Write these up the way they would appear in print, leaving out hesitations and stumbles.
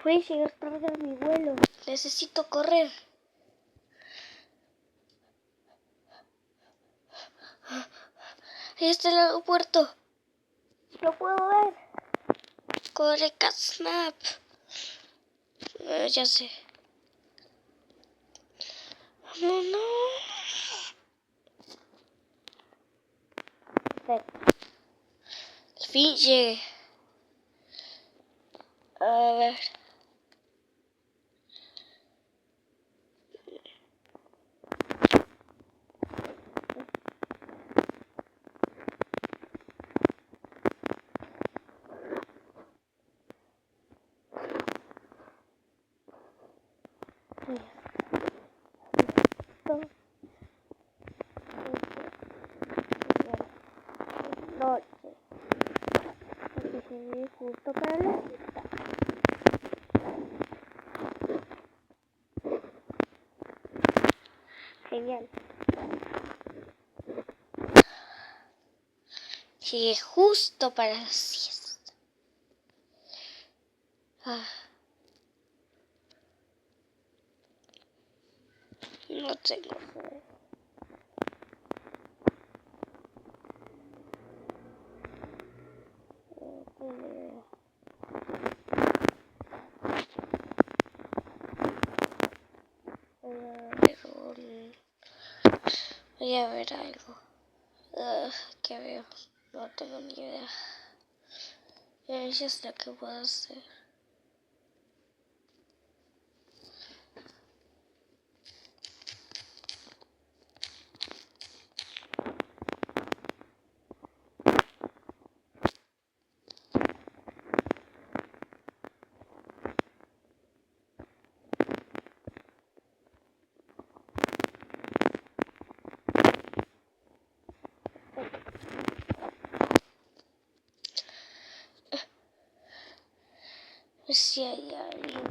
Voy a llegar tarde a mi vuelo. Necesito correr. Ahí está el aeropuerto. Lo puedo ver. Corre, catnap. Ya sé. No, no. Perfecto. Al fin llegué. A ver. Noche. Porque justo para la cita. Genial. Llegué justo para la siesta. No tengo fe. Voy a ver algo. ¿Qué veo? No tengo ni idea. Ya sé qué puedo hacer. A ver si hay alguien.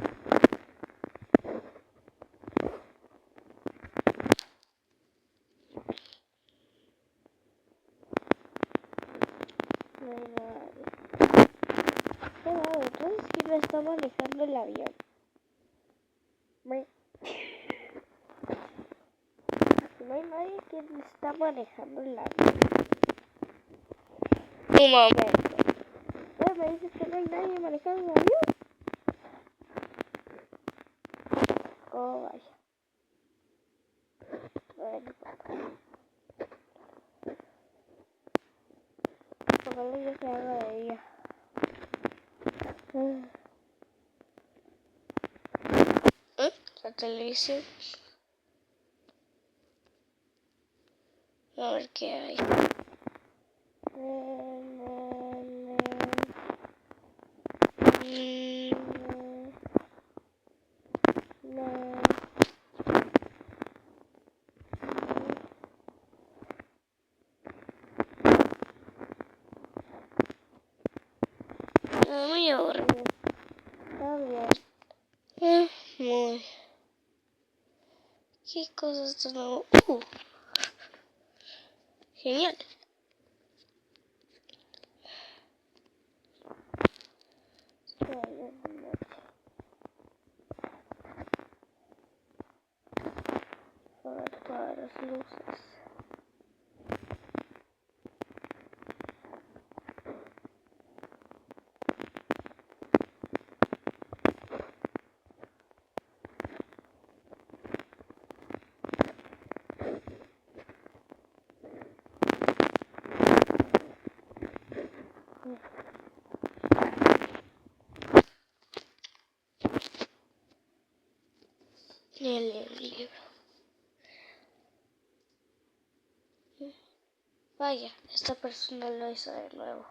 No hay nadie. Qué raro, entonces ¿quién me está manejando el avión? Si no hay nadie, ¿quién está manejando el avión? Un momento. ¿Me dices que no hay nadie manejando el avión? Oh, vaya. Bueno, ojalá ya se haga de día. La televisión. A ver qué hay. Muy aburrido. Está bien. Muy. ¿Qué cosas tengo? Genial. Para las luces. El libro. Vaya, esta persona lo hizo de nuevo.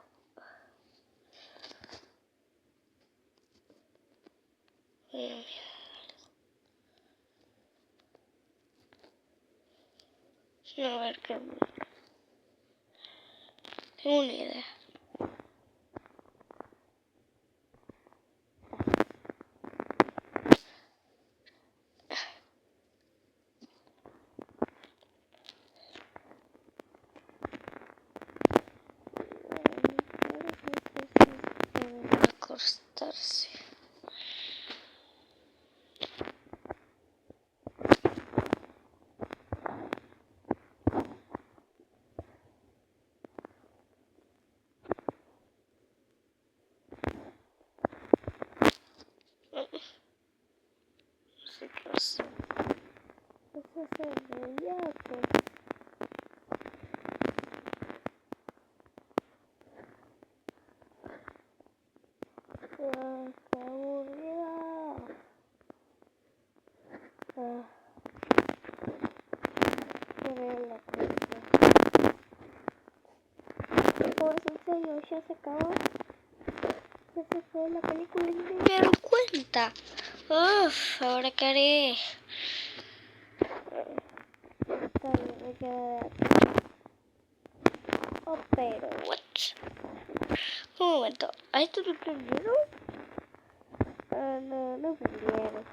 A ver qué. Tengo una idea. matarse. No sé qué hacer. Eso se veía, pues. Qué aburrida. Quiero ver la película. Pues en serio, ya se acabó. Ya se fue la película y no me dieron cuenta. Uff, ahora qué haré. Está bien, me queda de oh, pero what? Un momento, ¿a esto lo prendieron? No, no prendieron.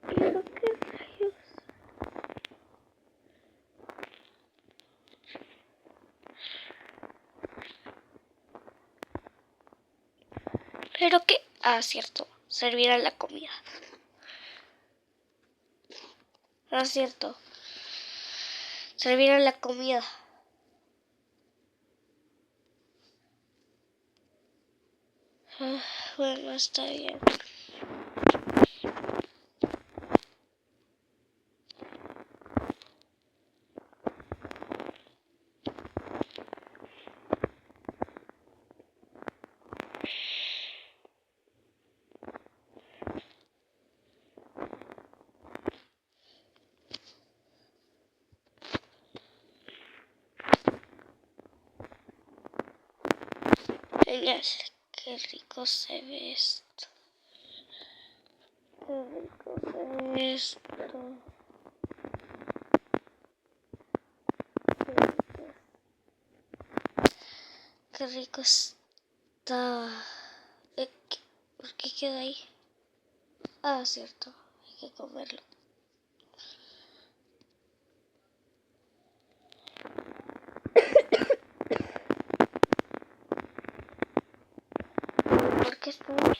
¿Pero qué rayos? ¿Pero qué? Ah, cierto, servirán la comida. Ah, cierto, servirán la comida. Bueno, está bien. Genial, qué rico se ve esto. Qué rico se ve esto. Qué rico está. ¿Por qué queda ahí? Ah, cierto, hay que comerlo. ¿Por qué está ahí?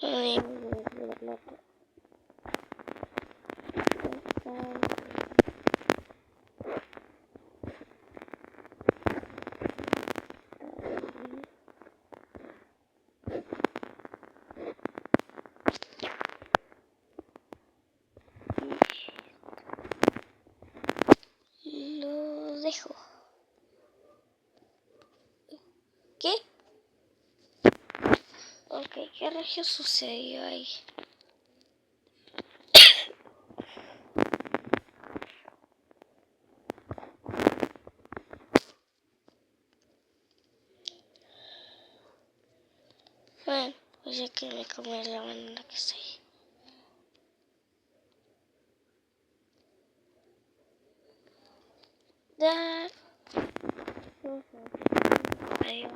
Ay, lo dejo. ¿Qué? Ok, ¿qué rayos sucedió ahí? Bueno, pues ya que me comer la banana que está ahí. Ya. Adiós.